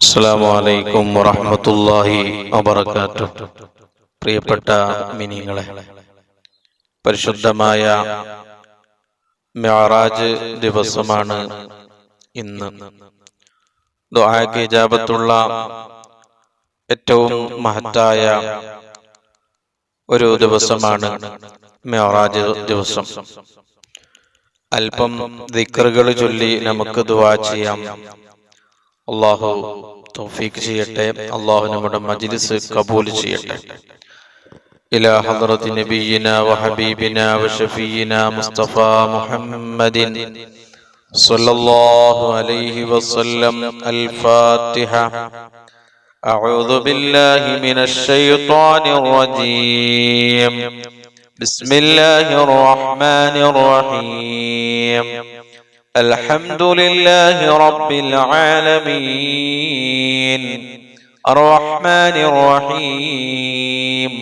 അസ്സലാമു അലൈക്കും വറഹ്മത്തുള്ളാഹി വബറകാതുഹു. പ്രിയപ്പെട്ട മിനിങ്ങളെ, പരിശുദ്ധമായ മിഅ്റാജ് ദിവസമാണ് ഇന്ന്. ദുആക്ക് ഇജാബത്തുള്ള ഏറ്റവും മഹത്തായ ഒരു ദിവസമാണ് മിഅ്റാജ് ദിവസം. അല്പം ദിക്റുകൾ ചൊല്ലി നമുക്ക് ദുആ ചെയ്യാം. അല്ലാഹു തൗഫീഖ് ചെയ്യട്ടെ. അല്ലാഹു നമ്മുടെ മജ്ലിസ് കബൂൽ ചെയ്യട്ടെ. ഇലാ ഹദ്റത്തി നബിയിനാ വഹബീബിനാ വശഫീയിനാ മുസ്തഫ മുഹമ്മദിൻ സ്വല്ലല്ലാഹു അലൈഹി വസല്ലം. അൽ ഫാത്തിഹ. അഊദു ബില്ലാഹി മിനശ് ശൈത്വാനിർ റജീം. ബിസ്മില്ലാഹിർ റഹ്മാനിർ റഹീം. الحمد لله رب العالمين الرحمن الرحيم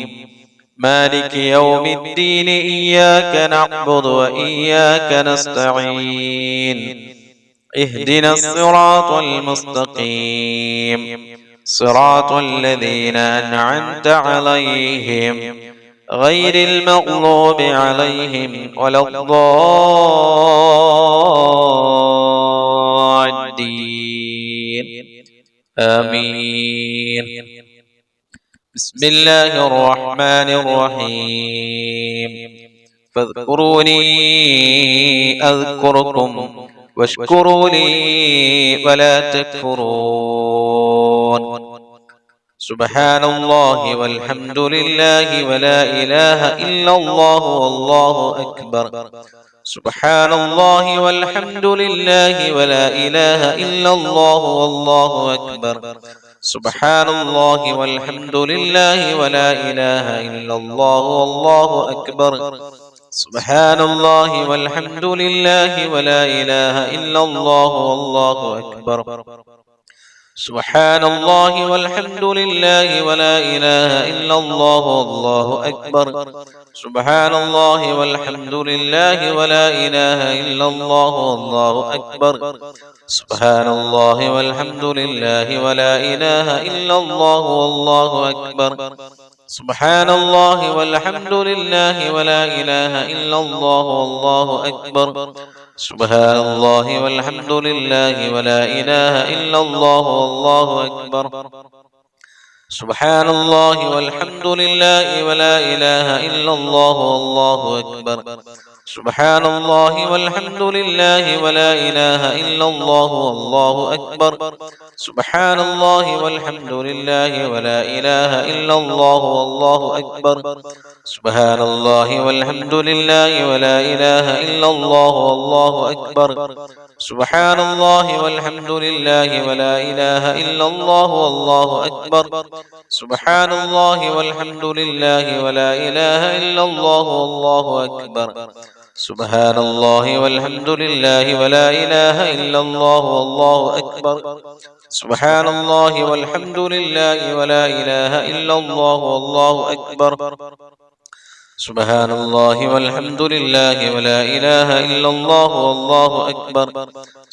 مالك يوم الدين إياك نعبد وإياك نستعين اهدنا الصراط المستقيم صراط الذين أنعمت عليهم غير المغضوب عليهم ولا الضالين آمين. بسم الله الرحمن الرحيم. فاذكروني أذكركم واشكروا لي ولا تكفرون. سبحان الله والحمد لله ولا إله إلا الله والله أكبر. سبحان الله والحمد لله ولا إله إلا الله والله أكبر. سبحان الله والحمد لله ولا إله إلا الله والله أكبر. سبحان الله والحمد لله ولا إله إلا الله والله أكبر. سبحان الله والحمد لله ولا إله إلا الله والله أكبر. سبحان الله والحمد لله ولا إله إلا الله والله أكبر. سبحان الله والحمد لله ولا إله إلا الله والله أكبر. سبحان الله والحمد لله ولا إله إلا الله والله أكبر. سبحان الله والحمد لله ولا إله إلا الله والله أكبر. سبحان الله والحمد لله ولا إله إلا الله والله أكبر. سبحان الله والحمد لله ولا إله إلا الله والله أكبر. سبحان الله والحمد لله ولا إله إلا الله والله أكبر. سبحان الله والحمد لله ولا إله إلا الله والله أكبر. سبحان الله والحمد لله ولا إله إلا الله والله أكبر. سبحان الله والحمد لله ولا إله إلا الله والله أكبر. سبحان الله والحمد لله ولا إله إلا الله والله أكبر. سبحان الله والحمد لله ولا إله إلا الله والله أكبر. سبحان الله والحمد لله ولا إله إلا الله والله أكبر.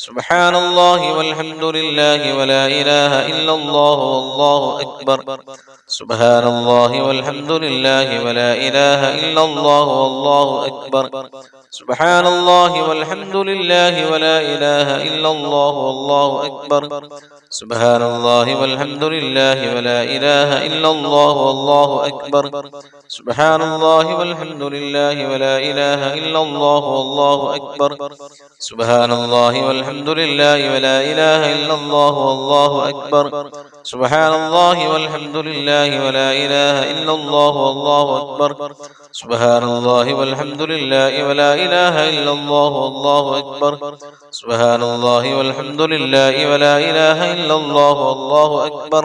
سبحان الله والحمد لله ولا إله إلا الله والله أكبر. سبحان الله والحمد لله ولا إله إلا الله والله أكبر. سبحان الله والحمد لله ولا إله إلا الله والله أكبر. سبحان الله والحمد لله ولا إله إلا الله والله أكبر. سبحان الله والحمد لله ولا إله إلا الله والله أكبر. سبحان الله والحمد لله ولا إله إلا الله والله أكبر. سبحان الله والحمد لله ولا إله إلا الله والله أكبر. سبحان الله والحمد لله ولا إله إلا الله والله أكبر. سبحان الله والحمد لله ولا إله إلا الله والله أكبر.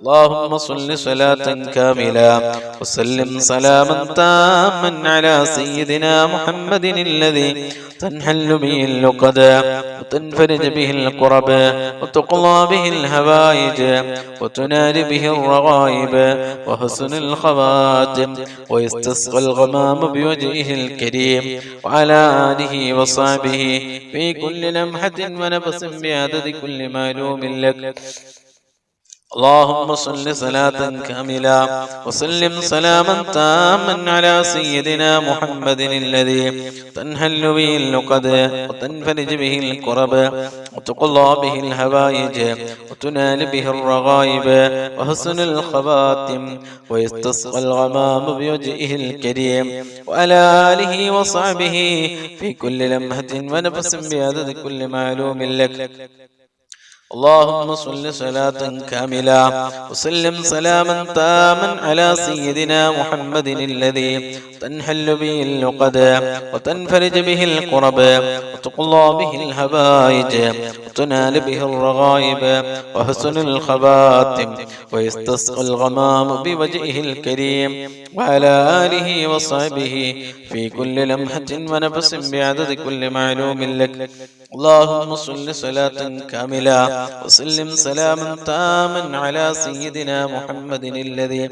اللهم صل صلاة كاملة وسلم سلاما تاما على سيدنا محمد الذي تنحل به اللقد وتنفرج به الكرب وتقضى به الهوائج وتنال به الرغائب وحسن الخواتم ويستسقى الغمام بوجهه الكريم وعلى آله وصحبه في كل لمحة ونفس بعدد كل معلوم لك. اللهم صل صلاة كاملة وسلم سلاما تاما على سيدنا محمد الذي تنحل به اللقد وتنفرج به الكرب وتقضى به الهوائج وتنال به الرغائب وحسن الخواتم ويستسقى الغمام بوجهه الكريم وعلى آله وصحبه في كل لمحة ونفس بعدد كل معلوم لك. اللهم صل صلاة كاملة وسلم سلاما تاما على سيدنا محمد الذي تنحل به اللقد وتنفرج به الكرب وتقضى به الهوائج وتنال به الرغائب وحسن الخواتم ويستسقى الغمام بوجهه الكريم وعلى آله وصحبه في كل لمحة ونفس بعدد كل معلوم لك. اللهم صل صلاة كاملة وسلم سلاما تاما على سيدنا محمد الذي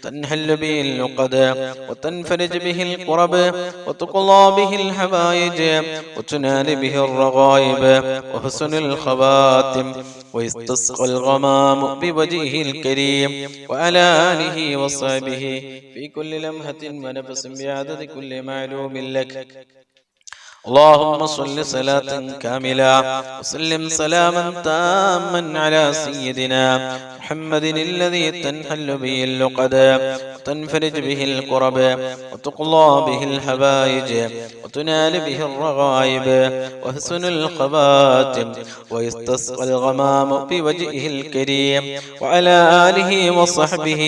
تنحل به اللقد وتنفرج به الكرب وتقضى به الحوائج وتنال به الرغائب وحسن الخواتم ويستسقى الغمام بوجهه الكريم وعلى آله وصحبه في كل لمحة ونفس بعدد كل معلوم لك. اللهم صل صلاة كاملة وسلم سلاما تاما على سيدنا محمد الذي تنحل به اللقد وتنفرج به الكرب وتقضى به الحوائج وتنال به الرغائب وحسن الخواتم ويستسقى الغمام بوجهه الكريم وعلى آله وصحبه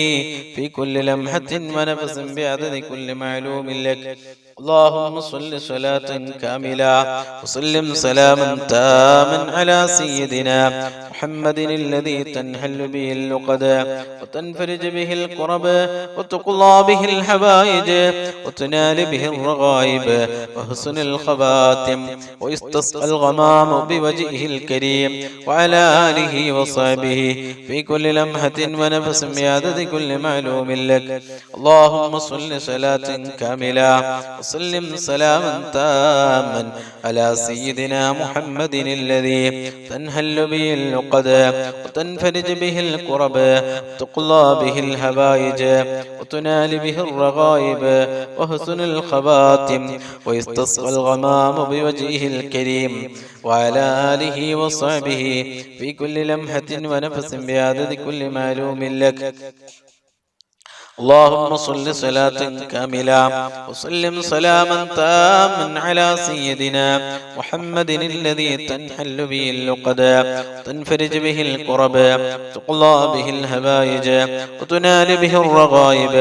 في كل لمحة ونفس بعدد كل معلوم لك. اللهم صل صلاة كاملة وسلم سلاما تاما على سيدنا محمد الذي تنحل به اللقد وتنفرج به الكرب وتقضى به الحوائج وتنال به الرغائب وحسن الخواتم ويستسقى الغمام بوجهه الكريم وعلى آله وصحبه في كل لمحة ونفس بعدد كل معلوم لك. اللهم صل صلاة كاملة وسلم سلاما تاما على سيدنا محمد الذي تنحل به اللقد وتنفرج به الكرب وتقضى به الهوائج وتنال به الرغائب وحسن الخواتم ويستسقى الغمام بوجهه الكريم وعلى آله وصحبه في كل لمحة ونفس بعدد كل معلوم لك. اللهم صل صلاة كاملة وسلم سلاما تاما على سيدنا محمد الذي تنحل به اللقد وتنفرج به الكرب وتقضى به الهوائج وتنال به الرغائب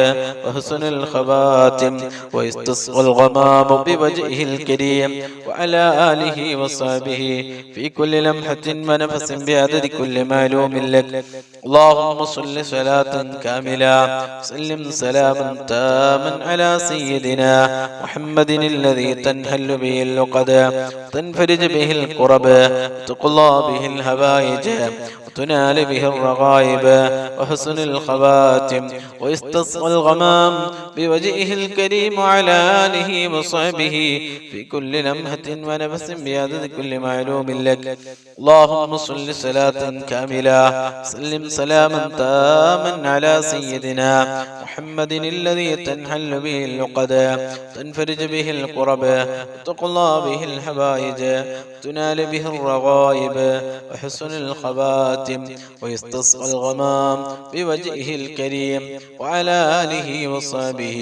وحسن الخواتم ويستسقى الغمام بوجهه الكريم وعلى آله وصحبه في كل لمحة ونفس بعدد كل معلوم لك. اللهم صل صلاة كاملة وسلم سلاما تاما على سيدنا محمد الذي تنحل به اللقد وتنفرج به الكرب وتقضى به الهوائج وتنال به الرغائب وحسن الخواتم ويستسقى الغمام بوجهه الكريم وعلى آله وصحبه في كل لمحة ونفس بعدد كل معلوم لك. اللهم صل صلاة كاملة سلم سلاما تاما على سيدنا محمد الذي تنحل به اللقد تنفرج به الكرب وتقضى به الحوائج تنال به الرغائب وحسن الخواتم ويستسقى الغمام بوجهه الكريم وعلى آله وصحبه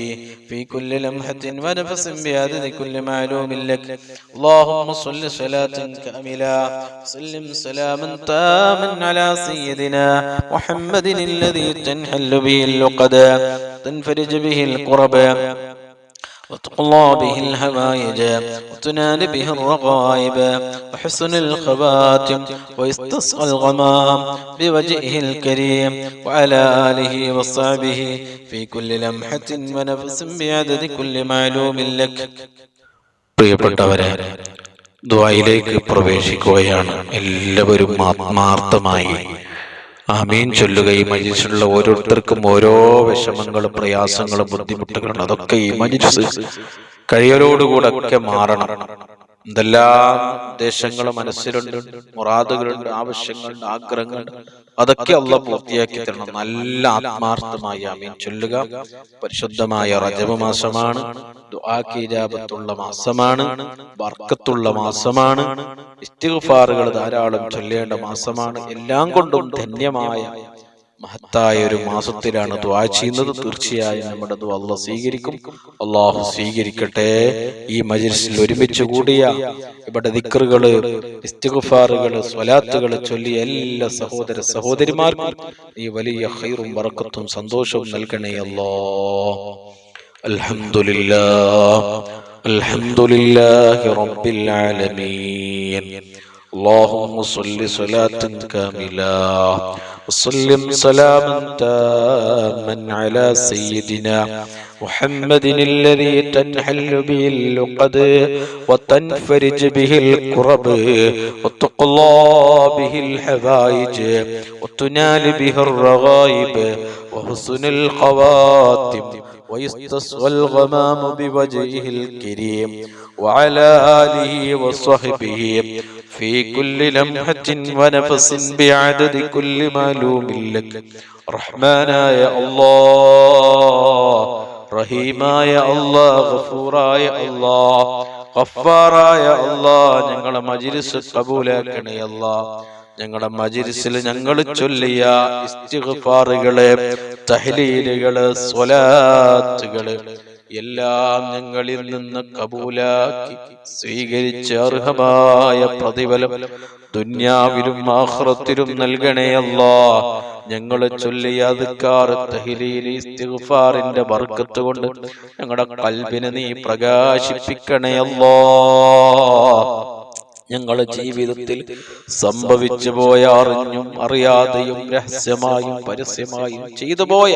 في كل لمحة ونفس بعدد كل معلوم لك. اللهم صل صلاة كاملة سلم سلاما تاما على سيدنا محمد الذي تنحل به اللقد تنفرج به الكرب وتقضى به الحوائج وتنال به الرغائب وحسن الخواتم ويستسقى الغمام بوجهه الكريم وعلى آله وصحبه في كل لمحة ونفس بعدد كل معلوم لك. പ്രിയപ്പെട്ടവരെ, ദുആയിലേക്ക് പ്രവേശിക്കുകയാണ്. എല്ലാവരും ആത്മാർത്ഥമായി ആമീൻ ചൊല്ലുകയും മജ്‌ലിസിലുള്ള ഓരോരുത്തർക്കും ഓരോ വിഷമങ്ങളും പ്രയാസങ്ങളും ബുദ്ധിമുട്ടുകളും അതൊക്കെ ഈ മജ്‌ലിസ് കഴിയലോടുകൂടെ ഒക്കെ മാറണം. എന്തെല്ലാം ഉദ്ദേശങ്ങൾ മനസ്സിലുണ്ട്, മുറാദുകളുണ്ട്, ആവശ്യങ്ങളുണ്ട്, ആഗ്രഹങ്ങളുണ്ട്, അതൊക്കെ അല്ലാഹ് പൂർത്തിയാക്കി തരണം. നല്ല ആത്മാർത്ഥമായി ആമീൻ ചൊല്ലുക. പരിശുദ്ധമായ റജബ് മാസമാണ്, ദുആക്ക് ഇജാബത്തുള്ള മാസമാണ്, ബർക്കത്തുള്ള മാസമാണ്, ഇസ്തിഗ്ഫാറുകൾ ധാരാളം ചൊല്ലേണ്ട മാസമാണ്. എല്ലാം കൊണ്ടും ധന്യമായ മഹത്തായ ഒരു മാസത്തിലാണ് ദുആ ചെയ്യുന്നത്. തീർച്ചയായും നമ്മുടെ ദുആ അല്ലാഹ് സ്വീകരിക്കും. അല്ലാഹു സ്വീകരിക്കട്ടെ. ഈ മജ്‌ലിസിൽ ഒരുമിച്ച് കൂടിയ ഇവിടെ ദിക്റുകള്, ഇസ്തിഗ്ഫാറുകള്, സ്വലാത്തുകൾ ചൊല്ലിയ എല്ലാ സഹോദര സഹോദരിമാർക്കും ഈ വലിയ ഖൈറും ബറക്കത്തും സന്തോഷവും നൽകണേ അല്ലാഹ്. അൽഹംദുലില്ലാഹി റബ്ബിൽ ആലമീൻ. اللهم صل صلاة كاملة وسلم سلاما تاما على سيدنا محمد الذي تنحل به اللقد وتنفرج به الكرب وتقضى به الحوائج وتنال به الرغائب وحسن الخواتم ويستسقى الغمام بوجهه الكريم وعلى آله وصحبه في كل لمحة ونفس بعدد كل معلوم لك. رحماناയ അല്ലാഹ്, റഹീമായ അല്ലാഹ്, ഗഫൂറായ അല്ലാഹ്, ഗഫാറായ അല്ലാഹ്, ഞങ്ങളുടെ മജ്‌ലിസ് ഖബൂലാക്കണേ അല്ലാഹ്. ഞങ്ങളുടെ മജ്‌ലിസിൽ ഞങ്ങൾ ചൊല്ലിയ ഇസ്തിഗ്ഫാറുകള്, തഹ്ലീലുകള്, സ്വലാത്തുകള് എല്ലാം ഞങ്ങളിൽ നിന്ന് കബൂലാക്കി സ്വീകരിച്ച് അർഹമായ പ്രതിഫലം ദുനിയാവിലും ആഖിറത്തിലും നൽകണേ അല്ലാഹ്. ഞങ്ങൾ ചൊല്ലിയ അദ്കാർ, തഹ്ലീൽ, ഇസ്തിഗ്ഫാറിന്റെ ബർക്കത്ത് കൊണ്ട് ഞങ്ങളുടെ ഖൽബിനെ നീ പ്രകാശിപ്പിക്കണേ അല്ലാഹ്. ഞങ്ങളുടെ ജീവിതത്തിൽ സംഭവിച്ചു പോയ, അറിഞ്ഞും അറിയാതെയും രഹസ്യമായും പരസ്യമായും ചെയ്തു പോയ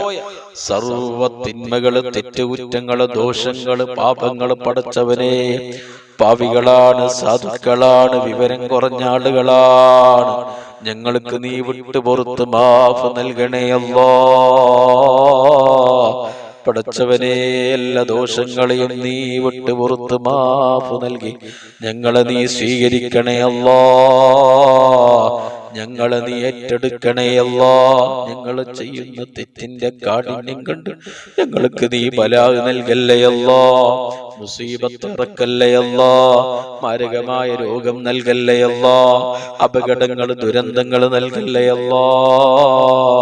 സർവ്വ തിന്മകള്, തെറ്റുകുറ്റങ്ങള്, ദോഷങ്ങള്, പാപങ്ങള് പടച്ചവനെ, പാവികളാണ്, സാധുക്കളാണ്, വിവരം കുറഞ്ഞ ആളുകളാണ്. ഞങ്ങൾക്ക് നീ വിട്ടുപുറത്ത് മാഫ് നൽകണേ അല്ലാഹ്. പടച്ചവനെ, എല്ലാ ദോഷങ്ങളെയും നീ വിട്ടുപുറത്ത് മാഫ് നൽകി ഞങ്ങളെ നീ സ്വീകരിക്കണേ അല്ലാഹ്. ഞങ്ങളെ നീ ഏറ്റെടുക്കണേ അല്ലാഹ്. ഞങ്ങൾ ചെയ്യുന്ന തെറ്റിന്റെ കാഠിന്യം കണ്ട് ഞങ്ങൾക്ക് നീ ബലാ നൽകല്ലേ അല്ലാഹ്. മുസീബത്ത് ഇറക്കല്ലേ അല്ലാഹ്. മാരകമായ രോഗം നൽകല്ലേ അല്ലാഹ്. അപകടങ്ങൾ, ദുരന്തങ്ങൾ നൽകല്ലേ അല്ലാഹ്.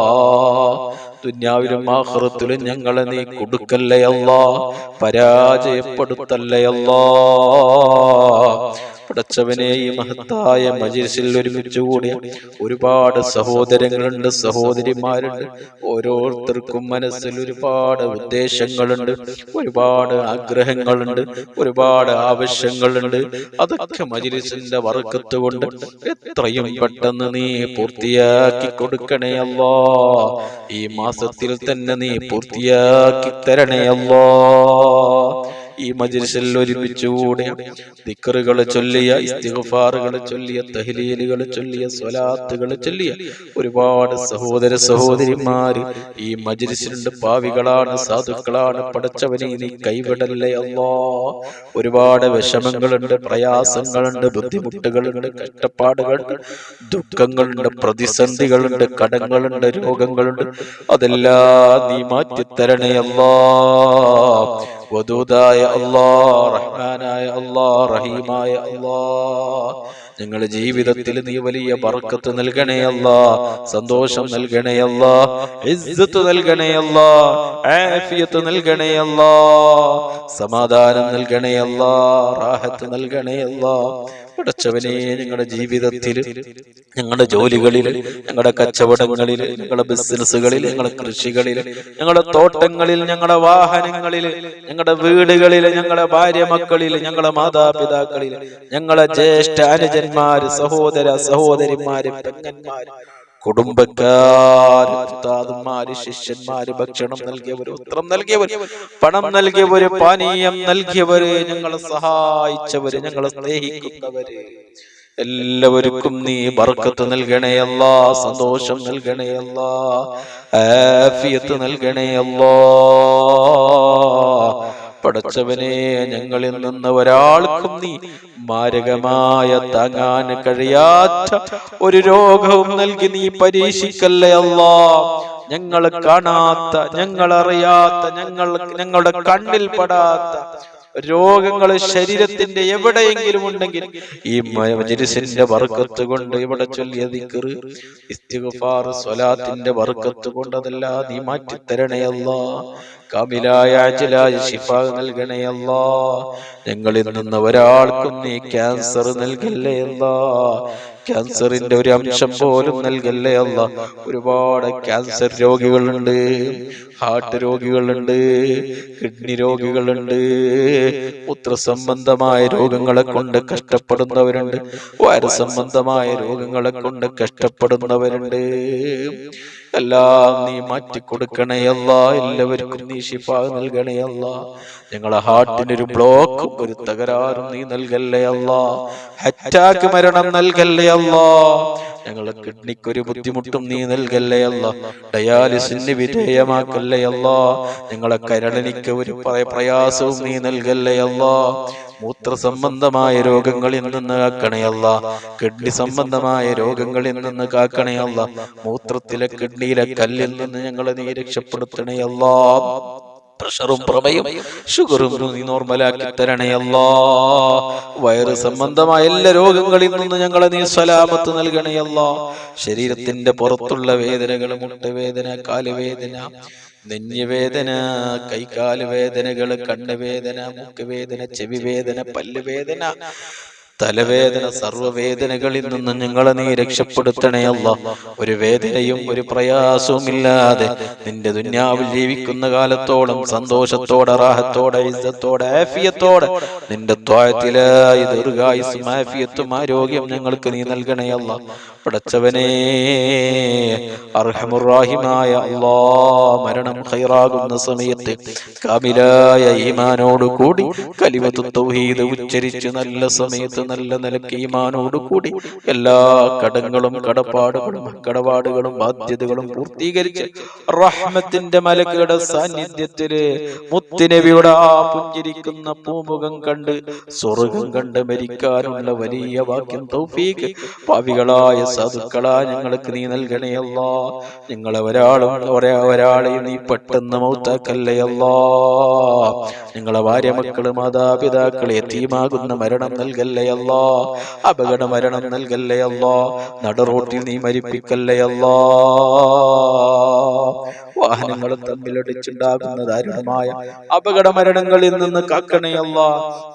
ദുനിയാവിലും ആഖിറത്തിലും ഞങ്ങളെ നീ കൊടുക്കല്ലേ അല്ലാഹ്. പരാജയപ്പെടുത്തല്ലേ അല്ലാഹ്. പടച്ചവനെ, ഈ മഹത്തായ മജ്‌ലിസിൽ ഒരുമിച്ച് കൂടിയ ഒരുപാട് സഹോദരങ്ങളുണ്ട്, സഹോദരിമാരുണ്ട്. ഓരോരുത്തർക്കും മനസ്സിൽ ഒരുപാട് ഉദ്ദേശങ്ങളുണ്ട്, ഒരുപാട് ആഗ്രഹങ്ങളുണ്ട്, ഒരുപാട് ആവശ്യങ്ങളുണ്ട്. അതൊക്കെ മജ്‌ലിസിന്റെ ബർക്കത്ത് കൊണ്ട് എത്രയും പെട്ടെന്ന് നീ പൂർത്തിയാക്കി കൊടുക്കണേ അല്ലാഹ്. ഈ മാസത്തിൽ തന്നെ നീ പൂർത്തിയാക്കി തരണേ അല്ലാഹ്. ഈ മജ്‌ലിസിൽ ഒരുമിച്ചുകൂടെ ദിക്റുകൾ ചൊല്ലിയ, ഇസ്തിഗ്ഫാറുകൾ ചൊല്ലിയ, തഹ്ലീലുകൾ ചൊല്ലിയ, സ്വലാത്തുകൾ ചൊല്ലിയ ഒരുപാട് സഹോദര സഹോദരിമാര് ഈ മജ്‌ലിസിലുണ്ട്. പാവികളാണ്, സാധുക്കളാണ്. പടച്ചവനെ, നീ കൈവിടല്ലേ അല്ലാഹ്. ഒരുപാട് വിഷമങ്ങളുണ്ട്, പ്രയാസങ്ങളുണ്ട്, ബുദ്ധിമുട്ടുകളുണ്ട്, കഷ്ടപ്പാടുകളുണ്ട്, ദുഃഖങ്ങളുണ്ട്, പ്രതിസന്ധികളുണ്ട്, കടങ്ങളുണ്ട്, രോഗങ്ങളുണ്ട്. അതെല്ലാം നീ മാറ്റിത്തരണേ അല്ലാഹ്. വദൂദായ അല്ലാഹ്, റഹ്മാനായ റഹ്മാനായ അല്ലാ, റഹീമായ അല്ലാ, ഞങ്ങളുടെ ജീവിതത്തിൽ നീ വലിയ ബർക്കത്ത് നൽകണേ അല്ലാ, സന്തോഷം നൽകണേ അല്ലാ, ഇസ്സത്ത് നൽകണേ അല്ലാ, ആഫിയത്ത് നൽകണേ അല്ലാ, സമാധാനം നൽകണേ അല്ലാ, റാഹത്ത് നൽകണേ അല്ലാ. പടച്ചവനെ, ഞങ്ങളുടെ ജീവിതത്തിൽ, ഞങ്ങളുടെ ജോലികളിൽ, ഞങ്ങളുടെ കച്ചവടങ്ങളിൽ, ഞങ്ങളുടെ ബിസിനസ്സുകളിൽ, ഞങ്ങളുടെ കൃഷികളിൽ, ഞങ്ങളുടെ തോട്ടങ്ങളിൽ, ഞങ്ങളുടെ വാഹനങ്ങളിൽ, ഞങ്ങളുടെ വീടുകളിൽ, ഞങ്ങളുടെ ഭാര്യ മക്കളിൽ, ഞങ്ങളുടെ മാതാപിതാക്കളിൽ, ഞങ്ങളുടെ ജ്യേഷ്ഠ അനുജന്മാര്, സഹോദര സഹോദരിമാര്, പെങ്ങന്മാര്, കുടുംബക്കാര്, ഉസ്താദുമാര്, ശിഷ്യന്മാര്, ഭക്ഷണം നൽകിയവര്, വസ്ത്രം നൽകിയവര്, പണം നൽകിയവര്, പാനീയം നൽകിയവര്, ഞങ്ങളെ സഹായിച്ചവര്, ഞങ്ങളെ സ്നേഹിക്കുന്നവര്, എല്ലാവർക്കും നീ ബർക്കത്ത് നൽകണേ അല്ലാ, സന്തോഷം നൽകണേ അല്ലാ, ആഫിയത്ത് നൽകണേ അല്ലാ. പടച്ചവനെ, ഞങ്ങളിൽ നിന്ന് ഒരാൾക്കും നീ മാരകമായ, താങ്ങാൻ കഴിയാത്ത ഒരു രോഗവും നൽകി നീ പരീക്ഷിക്കല്ലേ അല്ലാ. ഞങ്ങൾ കാണാത്ത, ഞങ്ങൾ അറിയാത്ത, ഞങ്ങളുടെ കണ്ണിൽ പെടാത്ത രോഗങ്ങൾ ശരീരത്തിന്റെ എവിടെയെങ്കിലും ഉണ്ടെങ്കിൽ ഈ മജ്‌ലിസിന്റെ ബർക്കത്ത് കൊണ്ട്, ഇവിടെ ചൊല്ലിയ ദിക്ർ, ഇസ്തിഗ്ഫാർ, സ്വലാത്തിന്റെ ബർക്കത്ത് കൊണ്ട് അതെല്ലാം നീ മാറ്റിത്തരണേ അല്ലാ. കാമിലായ അജ്ലായ ശിഫ നൽകണേ അല്ലാ. ഞങ്ങളിൽ നിന്ന് ഒരാൾക്കും നീ ക്യാൻസർ നൽകല്ലേ അല്ലാ, ക്യാൻസറിന്റെ ഒരു അംശം പോലും നൽകല്ലേ അല്ലാ. ഒരുപാട് ക്യാൻസർ രോഗികളുണ്ട്, ഹാർട്ട് രോഗികളുണ്ട്, കിഡ്നി രോഗികളുണ്ട്, മൂത്രസംബന്ധമായ രോഗങ്ങളെ കൊണ്ട് കഷ്ടപ്പെടുന്നവരുണ്ട്, വയറ് സംബന്ധമായ രോഗങ്ങളെ കൊണ്ട് കഷ്ടപ്പെടുന്നവരുണ്ട്. എല്ലാം നീ മാറ്റിക്കൊടുക്കണേ അല്ലാ. എല്ലാവർക്കും നീ ശിഫ നൽകണേ അല്ലാ. ഞങ്ങളെ ഹാർട്ടിനൊരു ബ്ലോക്കും ഒരു തകരാറും നീ നൽകല്ലേ അല്ലാ. അറ്റാക്ക് മരണം നൽകല്ലേ അല്ലാ. ഞങ്ങളെ കിഡ്നിക്കൊരു ബുദ്ധിമുട്ടും നീ നൽകല്ലേ അല്ലാ. ഡയാലിസിന് വിധേയമാക്കല്ലേ അല്ലാ. ഞങ്ങളെ കരളിനിക്ക് ഒരു പ്രയാസവും നീ നൽകല്ലേ അല്ലാ. മൂത്ര സംബന്ധമായ രോഗങ്ങളിൽ നിന്ന് കാക്കണേ അല്ലാ. കിഡ്നി സംബന്ധമായ രോഗങ്ങളിൽ നിന്ന് കാക്കണേ അല്ലാ. മൂത്രത്തിലെ കിഡ്നിയിലെ കല്ലിൽ നിന്ന് ഞങ്ങളെ നീ രക്ഷപ്പെടുത്തണേ അല്ലാ. പ്രഷറും പ്രമേയും ഷുഗറും നീ നോർമലാക്കി തരണേ അല്ലാ. വയറ് സംബന്ധമായ എല്ലാ രോഗങ്ങളിൽ നിന്ന് ഞങ്ങളെ നീ സലാമത്ത് നൽകണേ അല്ലാ. ശരീരത്തിന്റെ പുറത്തുള്ള വേദനകൾ, മുട്ടുവേദന, കാലുവേദന, നെഞ്ഞുവേദന, കൈകാല് വേദനകൾ, കണ്ണുവേദന, മൂക്കുവേദന, ചെവിവേദന, പല്ലുവേദന, തലവേദന, സർവ്വവേദനകളിൽ നിന്നും ഞങ്ങളെ നീ രക്ഷപ്പെടുത്തണേ അല്ലാ. ഒരു വേദനയും ഒരു പ്രയാസവും ഇല്ലാതെ നിന്റെ ദുനിയാവിൽ ജീവിക്കുന്ന കാലത്തോളം സന്തോഷത്തോടെ, റാഹത്തോടെ, ഇസ്സത്തോടെ, ആഫിയത്തോടെ നിന്റെ ത്വാഅത്തിലായി ദീർഘായുസ്സും ആഫിയത്തും ആരോഗ്യം ഞങ്ങൾക്ക് നീ നൽകണേ അല്ലാ. പടച്ചവനേ, അർഹമുർ റഹീമായ അല്ലാ, മരണം ഖൈറാകുന്ന സമയത്ത് കാമിലായ ഈമാനോട് കൂടി കലിമത്തു തൗഹീദ് ഉച്ചരിച്ച് നല്ല സമയത്ത് നല്ല നിലയ്ക്ക് ഈമാനോട് കൂടി എല്ലാ കടങ്ങളും കടപാടുകളും ബാധ്യതകളും പൂർത്തീകരിച്ച് റഹ്മത്തിന്റെ മലക്കുകളുടെ സാന്നിധ്യത്തില് മുത്തുനബിയുടെ ആ പുഞ്ചിരിക്കുന്ന പൂമുഖം കണ്ട് സ്വർഗ്ഗം കണ്ട് മരിക്കാനുള്ള വലിയ ഭാഗ്യം തൗഫീഖ് പാവികളായ സാധുക്കളാ ഞങ്ങൾക്ക് നീ നൽകണേ അല്ലാ. ഞങ്ങളെ ഒരാളെയും നീ പെട്ടെന്ന് മൗത്താക്കല്ലേ അല്ലാ. ഞങ്ങളെ ഭാര്യ മക്കള് മാതാപിതാക്കളെ യതീമാകുന്ന മരണം നൽകല്ലേ അല്ലാ. അപകട മരണം നൽകല്ലേ അല്ലാ. നടുറോട്ടിൽ നീ മരിപ്പിക്കല്ലേ അല്ലാ. വാഹനങ്ങൾ തമ്മിലടിച്ചുണ്ടാകുന്ന ദാരുണമായ അപകട മരണങ്ങളിൽ നിന്ന് കാക്കണേ അല്ലാ.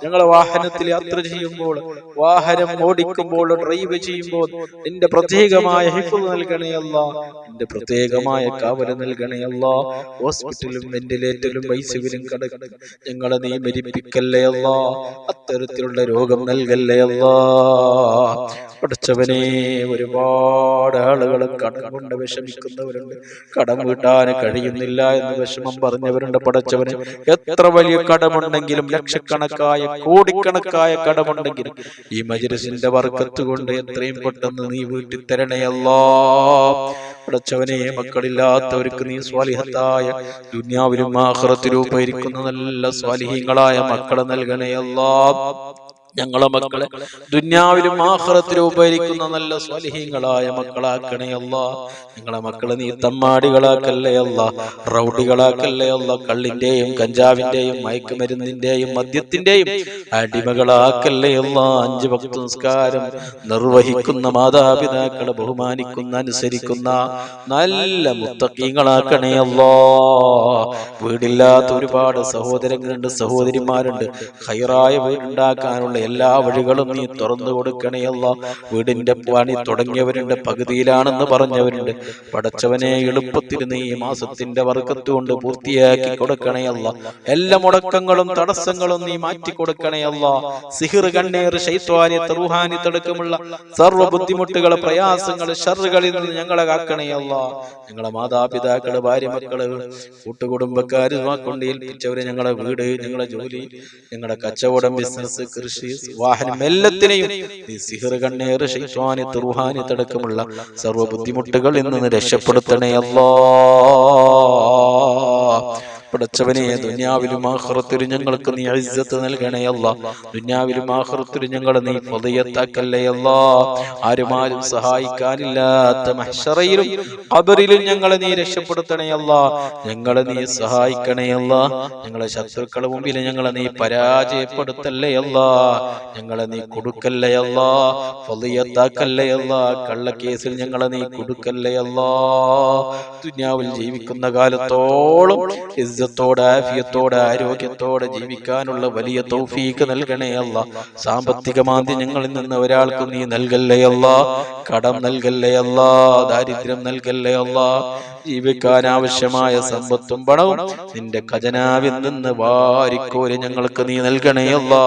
ഞങ്ങളെ വാഹനത്തിൽ യാത്ര ചെയ്യുമ്പോൾ, വാഹനം ഓടിക്കുമ്പോൾ, ഡ്രൈവ് ചെയ്യുമ്പോൾ നിന്റെ പ്രത്യേകമായ ഹിഫ്ള് നൽകണേ അല്ലാ. നിന്റെ പ്രത്യേകമായ കാവല് നൽകണേ അല്ലാ. ഹോസ്പിറ്റലും വെന്റിലേറ്ററിലും ഐസിയുവിലും കിടന്ന് ഞങ്ങളെ നീ മരിപ്പിക്കല്ലേ അല്ലാ. അത്തരത്തിലുള്ള രോഗം നൽകല്ലേ അല്ലാ. പഠിച്ചവനെ, ഒരുപാട് ആളുകൾ കടം കൊണ്ട് വിഷമിക്കുന്നവരുണ്ട്, കടം വീട്ടാൻ കഴിയുന്നില്ല എന്ന് വിഷമം പറഞ്ഞവരുണ്ട്. പഠിച്ചവന് എത്ര വലിയ കടമുണ്ടെങ്കിലും, ലക്ഷക്കണക്കായ കോടിക്കണക്കായ കടമുണ്ടെങ്കിലും ഈ മജ്‌ലിസിന്റെ ബർക്കത്ത് കൊണ്ട് എത്രയും പെട്ടെന്ന് നീ വീട്ടി തരണേ അല്ലാ. പഠിച്ചവനെ, മക്കളില്ലാത്തവർക്ക് നീ സ്വാലിഹത്തായ ദുനിയാവിലും ആഖിറത്തിലും ഉപകരിക്കുന്ന നല്ല സ്വാലിഹീങ്ങളായ മക്കളെ നൽകണേ അല്ലാ. ഞങ്ങളെ മക്കളെ ദുനിയാവിലും ആഖിറത്തിലും ഉപകരിക്കുന്ന നല്ല സ്വാലിഹീങ്ങളായ മക്കളാക്കണേ അല്ലാ. ഞങ്ങളെ മക്കളെ നീ തമ്മാടികളാക്കല്ലേ അല്ലാ, റൗഡികളാക്കല്ലേ അല്ലാ, കള്ളിന്റെയും കഞ്ചാവിന്റെയും മയക്കുമരുന്നിന്റെയും മദ്യത്തിന്റെയും അടിമകളാക്കല്ലേ അല്ലാ. 5 വക്ത് നിസ്കാരം നിർവഹിക്കുന്ന മാതാപിതാക്കളെ ബഹുമാനിക്കുന്ന അനുസരിക്കുന്ന നല്ല മുത്തഖീങ്ങളാക്കണേ അല്ലാ. വീടില്ലാത്ത ഒരുപാട് സഹോദരങ്ങളുണ്ട്, സഹോദരിമാരുണ്ട്. ഖൈറായ വീടുണ്ടാക്കാനുള്ള എല്ലാ വഴികളും നീ തുറന്നു കൊടുക്കണേ അല്ലാ. വീടിന്റെ പണി തുടങ്ങിയവരുണ്ട്, പകുതിയിലാണെന്ന് പറഞ്ഞവരുണ്ട്. പടച്ചവനെ എളുപ്പത്തിൽ നീ ഈ മാസത്തിന്റെ ബർക്കത്ത് കൊണ്ട് പൂർത്തിയാക്കി കൊടുക്കണേ അല്ലാ. എല്ലാ മുടക്കങ്ങളും തടസ്സങ്ങളും നീ മാറ്റി കൊടുക്കണേ അല്ലാ. സിഹിർ, കണ്ണീർ, ശൈത്വാനിയത്ത്, റൂഹാനിയത്ത് അടക്കമുള്ള സർവ്വ ബുദ്ധിമുട്ടുകൾ, പ്രയാസങ്ങൾ, ശർറുകളിൽ നിന്ന് ഞങ്ങളെ കാക്കണേ അല്ലാ. ഞങ്ങളെ മാതാപിതാക്കള്, ഭാര്യ, മക്കള്, കൂട്ടുകുടുംബക്കാര് കൊണ്ട് ഏൽപ്പിച്ചവര്, ഞങ്ങളെ വീട്, ഞങ്ങളെ ജോലി, ഞങ്ങളുടെ കച്ചവടം, ബിസിനസ്, കൃഷി, വാഹനം, എല്ലാത്തിനെയും നീ സിഹിർ, കണ്ണീർ, ശൈത്വാനിയത്ത്, റൂഹാനിയത്ത് അടക്കമുള്ള സർവ്വ ബുദ്ധിമുട്ടുകളിൽ നിന്ന് രക്ഷപ്പെടുത്തണേ അല്ലാ. പടച്ചവനെ ദുനിയാവിലും ആഖിറത്തിലും ഞങ്ങൾക്ക് നീ ഇസ്സത്ത് നൽകണേ അല്ലാ. ദുനിയാവിലും ആഖിറത്തിലും ഞങ്ങളെ നീ ഫളിയത്താക്കല്ലേ അല്ലാ. ആരും സഹായിക്കാനില്ലാത്ത മഹ്ശറയിലും ഖബറിലും ഞങ്ങളെ നീ രക്ഷപ്പെടുത്തണേ അല്ലാ. ഞങ്ങളെ നീ സഹായിക്കണേ അല്ലാ. ഞങ്ങളെ ശത്രുക്കളുടെ മുമ്പിൽ ഞങ്ങളെ നീ പരാജയപ്പെടുത്തല്ലേ അല്ലാ. ഞങ്ങളെ നീ കൊടുക്കല്ലേ അല്ലാ, ഫളിയത്താക്കല്ലേ അല്ലാ. കള്ളക്കേസിൽ ഞങ്ങളെ നീ കൊടുക്കല്ലേ അല്ലാ. ദുനിയാവിൽ ജീവിക്കുന്ന കാലത്തോളം ഇസ്സത്തോടെ, ആഫിയത്തോടെ, ആരോഗ്യത്തോടെ ജീവിക്കാനുള്ള വലിയ തൗഫീഖ് നൽകണേ അല്ലാ. സാമ്പത്തിക മാന്ദ്യം ഞങ്ങളിൽ നിന്ന് ഒരാൾക്കും നീ നൽകല്ലേ അല്ലാ. കടം നൽകല്ലേ അല്ലാ. ദാരിദ്ര്യം നൽകല്ലേ അല്ലാ. ജീവിക്കാൻ ആവശ്യമായ സമ്പത്തും പണവും നിന്റെ ഖജനാവിൽ നിന്ന് വാരിക്കോരി ഞങ്ങൾക്ക് നീ നൽകണേ അല്ലാ.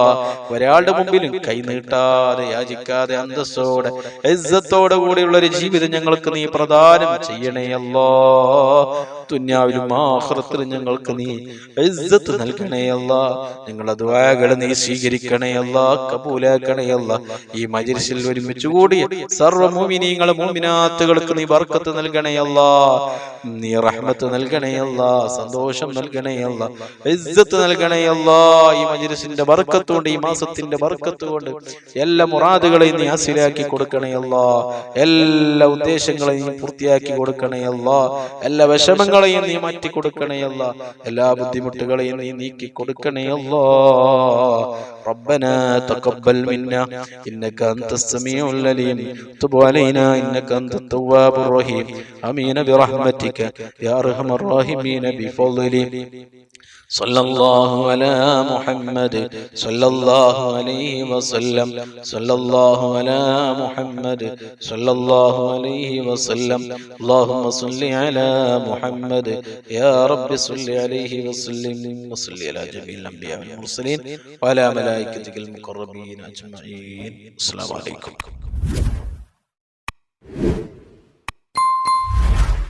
ഒരാളുടെ മുമ്പിലും കൈ നീട്ടാതെ, യാചിക്കാതെ, അന്തസ്സോടെ, ഇസ്സത്തോടെ കൂടിയുള്ള ഒരു ജീവിതം ഞങ്ങൾക്ക് നീ പ്രദാനം ചെയ്യണേ അല്ലാ. ദുനിയാവിലും ആഖിറത്തിലും ഞങ്ങൾക്ക് നീ ഇസ്സത്ത് നൽകണേ അല്ലാ. ഞങ്ങളുടെ ദുആകൾ നീ സ്വീകരിക്കണേ അല്ലാ, കബൂലാക്കണേ അല്ലാ. ഈ മജ്‌ലിസിൽ ഒരുമിച്ച് കൂടിയ സർവ്വ മുഅ്മിനീങ്ങളെ മുഅ്മിനാത്തുകൾക്ക് നീ ബർക്കത്ത് നൽകണേ അല്ലാ. നീ റഹ്മത്ത് നൽകണേ അല്ലാ, സന്തോഷം നൽകണേ അല്ലാ, ഇസ്സത്ത് നൽകണേ അല്ലാ. ഈ മജ്‌ലിസിന്റെ ബർക്കത്ത് കൊണ്ട്, ഈ മാസത്തിന്റെ ബർക്കത്ത് കൊണ്ട് എല്ലാ മുറാദുകളെയും നീ ഹാസിലാക്കി കൊടുക്കണേ അല്ലാ. എല്ലാ ഉദ്ദേശങ്ങളെയും പൂർത്തിയാക്കി കൊടുക്കണേ അല്ലാ. എല്ലാ വിഷമങ്ങളെയും നീ മാറ്റി കൊടുക്കണേ അല്ലാ. എല്ലാ ബുദ്ധിമുട്ടുകളെയും നീ നീക്കി കൊടുക്കണേ അല്ലാ. ربنا تقبل منا إنك أنت السميع العليم تب علينا إنك أنت التواب الرحيم آمين برحمتك يا أرحم الراحمين بفضلك صلى الله على محمد صلى الله عليه وسلم صلى الله على محمد صلى الله عليه وسلم اللهم صل على محمد يا رب صل عليه وسلم وصل على جميع الأنبياء والمرسلين وعلى ملائكتك المقربين أجمعين. السلام عليكم.